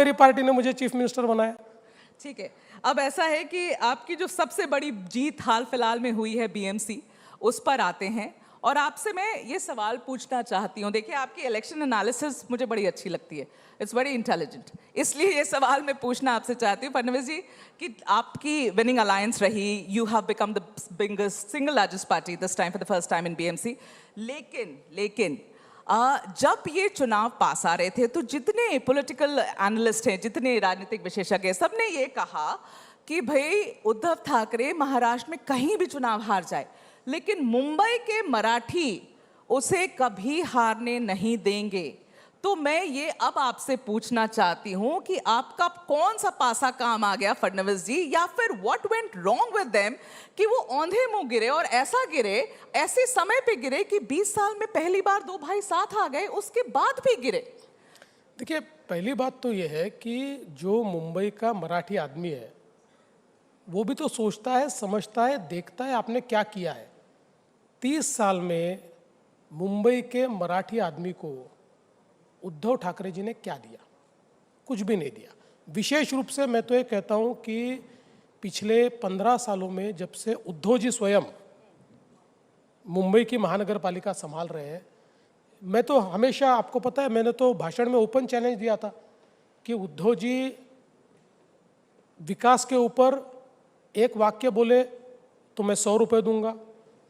मेरी पार्टी ने मुझे चीफ मिनिस्टर बनाया। ठीक है, अब ऐसा है कि आपकी जो सबसे बड़ी जीत हाल फिलहाल में हुई है बीएमसी, उस पर आते हैं और आपसे मैं ये सवाल पूछना चाहती हूँ। देखिए, आपकी इलेक्शन एनालिसिस मुझे बड़ी अच्छी लगती है, इट्स वेरी इंटेलिजेंट, इसलिए ये सवाल मैं पूछना आपसे चाहती हूँ फडणवीस जी कि आपकी विनिंग अलायंस रही, you have become the biggest single largest party this time for the first time in BMC. लेकिन जब ये चुनाव पास आ रहे थे तो जितने पॉलिटिकल एनालिस्ट हैं, जितने राजनीतिक विशेषज्ञ हैं, सबने ये कहा कि भाई उद्धव ठाकरे महाराष्ट्र में कहीं भी चुनाव हार जाए लेकिन मुंबई के मराठी उसे कभी हारने नहीं देंगे। तो मैं ये अब आपसे पूछना चाहती हूं कि आपका कौन सा पासा काम आ गया फडणवीस जी, या फिर what went wrong with them कि वो औंधे मुंह गिरे, और ऐसा गिरे, ऐसे समय पे गिरे कि 20 साल में पहली बार दो भाई साथ आ गए, उसके बाद भी गिरे। देखिए, पहली बात तो ये है कि जो मुंबई का मराठी आदमी है वो भी तो सोचता है, समझता है, देखता है आपने क्या किया है। 30 साल में मुंबई के मराठी आदमी को उद्धव ठाकरे जी ने क्या दिया? कुछ भी नहीं दिया। विशेष रूप से मैं तो ये कहता हूँ कि पिछले 15 सालों में जब से उद्धव जी स्वयं मुंबई की महानगर पालिका संभाल रहे हैं, मैं तो हमेशा, आपको पता है, मैंने तो भाषण में ओपन चैलेंज दिया था कि उद्धव जी विकास के ऊपर एक वाक्य बोले तो मैं 100 रुपये दूंगा।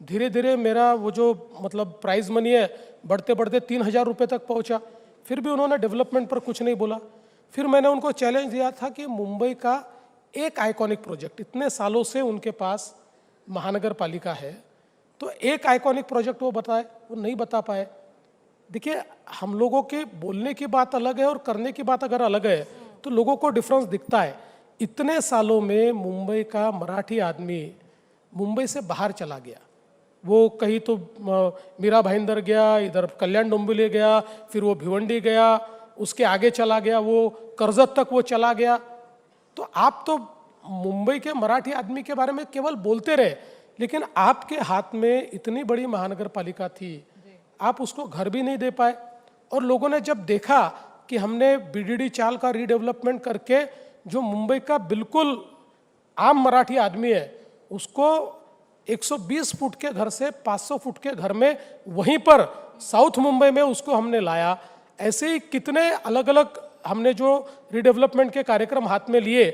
धीरे धीरे मेरा वो जो मतलब प्राइज मनी है बढ़ते बढ़ते 3000 रुपये तक पहुंचा, फिर भी उन्होंने डेवलपमेंट पर कुछ नहीं बोला। फिर मैंने उनको चैलेंज दिया था कि मुंबई का एक आइकॉनिक प्रोजेक्ट, इतने सालों से उनके पास महानगर पालिका है, तो एक आइकॉनिक प्रोजेक्ट वो बताए, वो नहीं बता पाए। देखिए, हम लोगों के बोलने की बात अलग है और करने की बात अगर अलग है तो लोगों को डिफरेंस दिखता है। इतने सालों में मुंबई का मराठी आदमी मुंबई से बाहर चला गया, वो कहीं तो मीरा भाईंदर गया, इधर कल्याण डोंबिवली गया, फिर वो भिवंडी गया, उसके आगे चला गया, वो कर्जत तक वो चला गया। तो आप तो मुंबई के मराठी आदमी के बारे में केवल बोलते रहे, लेकिन आपके हाथ में इतनी बड़ी महानगर पालिका थी, आप उसको घर भी नहीं दे पाए। और लोगों ने जब देखा कि हमने बीडीडी चाल का रीडेवलपमेंट करके जो मुंबई का बिल्कुल आम मराठी आदमी है उसको 120 फुट के घर से 500 फुट के घर में वहीं पर साउथ मुंबई में उसको हमने लाया। ऐसे ही कितने अलग अलग हमने जो रीडेवलपमेंट के कार्यक्रम हाथ में लिए,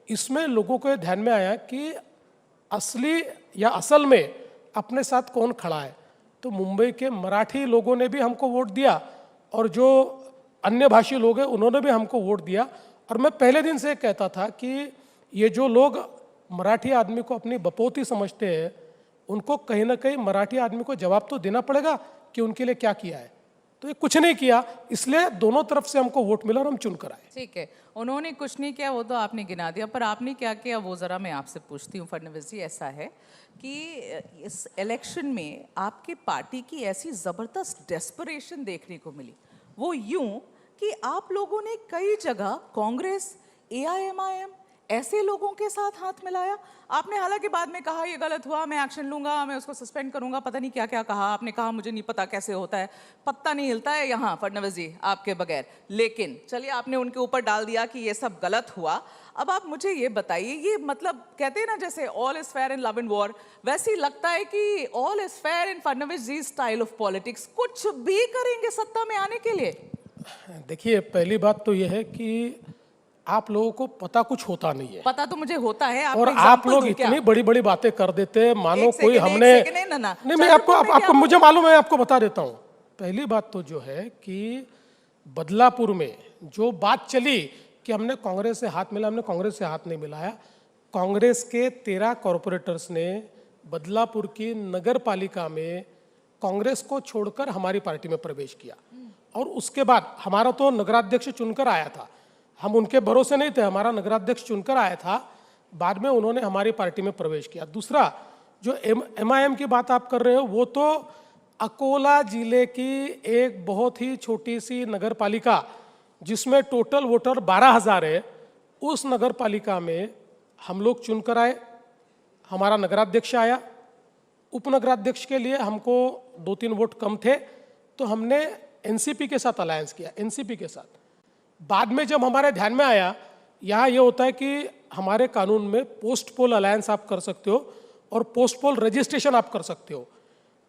इसमें लोगों को ध्यान में आया कि असली या असल में अपने साथ कौन खड़ा है। तो मुंबई के मराठी लोगों ने भी हमको वोट दिया और जो अन्य भाषी लोग हैं उन्होंने भी हमको वोट दिया। और मैं पहले दिन से कहता था कि ये जो लोग मराठी आदमी को अपनी बपौती समझते हैं, उनको कहीं ना कहीं मराठी आदमी को जवाब तो देना पड़ेगा कि उनके लिए क्या किया है। तो ये कुछ नहीं किया, इसलिए दोनों तरफ से हमको वोट मिला और हम चुन कर आए। ठीक है, उन्होंने कुछ नहीं किया वो तो आपने गिना दिया, पर आपने क्या किया वो ज़रा मैं आपसे पूछती हूँ फडणवीस जी। ऐसा है कि इस इलेक्शन में आपकी पार्टी की ऐसी ज़बरदस्त डेस्परेशन देखने को मिली, वो यूं कि आप लोगों ने कई जगह कांग्रेस, एआईएमआईएम ऐसे लोगों के साथ हाथ मिलाया। आपने हालांकि बाद में कहा ये गलत हुआ, मैं एक्शन लूंगा, मैं उसको सस्पेंड करूंगा, पता नहीं क्या क्या कहा आपने। कहा मुझे नहीं पता कैसे होता है, पत्ता नहीं हिलता है यहाँ फडणवीस जी आपके बगैर। लेकिन चलिए, आपने उनके ऊपर डाल दिया कि ये सब गलत हुआ। अब आप मुझे ये बताइए, ये मतलब कहते हैं ना जैसे all is fair in love and war, वैसे ही लगता है कि all is fair in Fadnavis ji style of politics, कुछ भी करेंगे सत्ता में आने के लिए। देखिए, पहली बात तो यह है कि आप लोगों को पता कुछ होता नहीं है। पता तो मुझे होता है, और आप लोग इतनी बड़ी बड़ी बातें कर देते हैं मानो कोई हमने नहीं, मैं आपको मुझे मालूम है, आपको बता देता हूँ। पहली बात तो जो है कि बदलापुर में जो बात चली कि हमने कांग्रेस से हाथ मिला, हमने कांग्रेस से हाथ नहीं मिलाया। कांग्रेस के 13 कॉरपोरेटर्स ने बदलापुर की नगर पालिका में कांग्रेस को छोड़कर हमारी पार्टी में प्रवेश किया और उसके बाद हमारा तो नगराध्यक्ष चुनकर आया था, हम उनके भरोसे नहीं थे, हमारा नगराध्यक्ष चुनकर आया था, बाद में उन्होंने हमारी पार्टी में प्रवेश किया। दूसरा, जो एमआईएम की बात आप कर रहे हो, वो तो अकोला जिले की एक बहुत ही छोटी सी नगर पालिका जिसमें टोटल वोटर 12,000 है, उस नगर पालिका में हम लोग चुनकर आए, हमारा नगराध्यक्ष आया। उपनगराध्यक्ष के लिए हमको 2-3 वोट कम थे, तो हमने एनसीपी के साथ अलायंस किया, एनसीपी के साथ। बाद में जब हमारे ध्यान में आया, यहाँ ये होता है कि हमारे कानून में पोस्ट पोल अलायंस आप कर सकते हो और पोस्ट पोल रजिस्ट्रेशन आप कर सकते हो।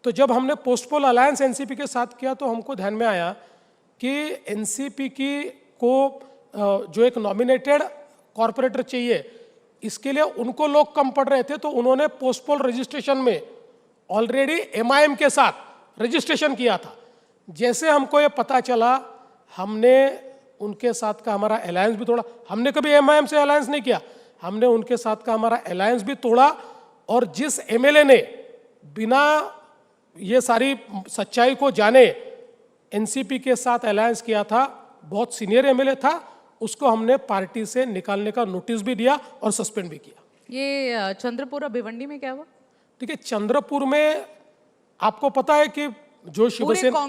तो जब हमने पोस्ट पोल अलायंस एनसीपी के साथ किया तो हमको ध्यान में आया कि एनसीपी को जो एक नॉमिनेटेड कॉरपोरेटर चाहिए, इसके लिए उनको लोग कम पड़ रहे थे, तो उन्होंने पोस्ट पोल रजिस्ट्रेशन में ऑलरेडी एमआईएम के साथ रजिस्ट्रेशन किया था। जैसे हमको ये पता चला, हमने उनके साथ का हमारा अलायंस भी तोड़ा। हमने कभी एमआईएम से अलायंस नहीं किया, हमने उनके साथ का हमारा अलायंस भी तोड़ा। और जिस एमएलए ने बिना ये सारी सच्चाई को जाने एनसीपी के साथ अलायंस किया था, बहुत सीनियर एमएलए था, उसको हमने पार्टी से निकालने का नोटिस भी दिया और सस्पेंड भी किया। ये चंद्रपुर और भिवंडी में क्या हुआ? ठीक है, चंद्रपुर में आपको पता है कि जो शिवसेना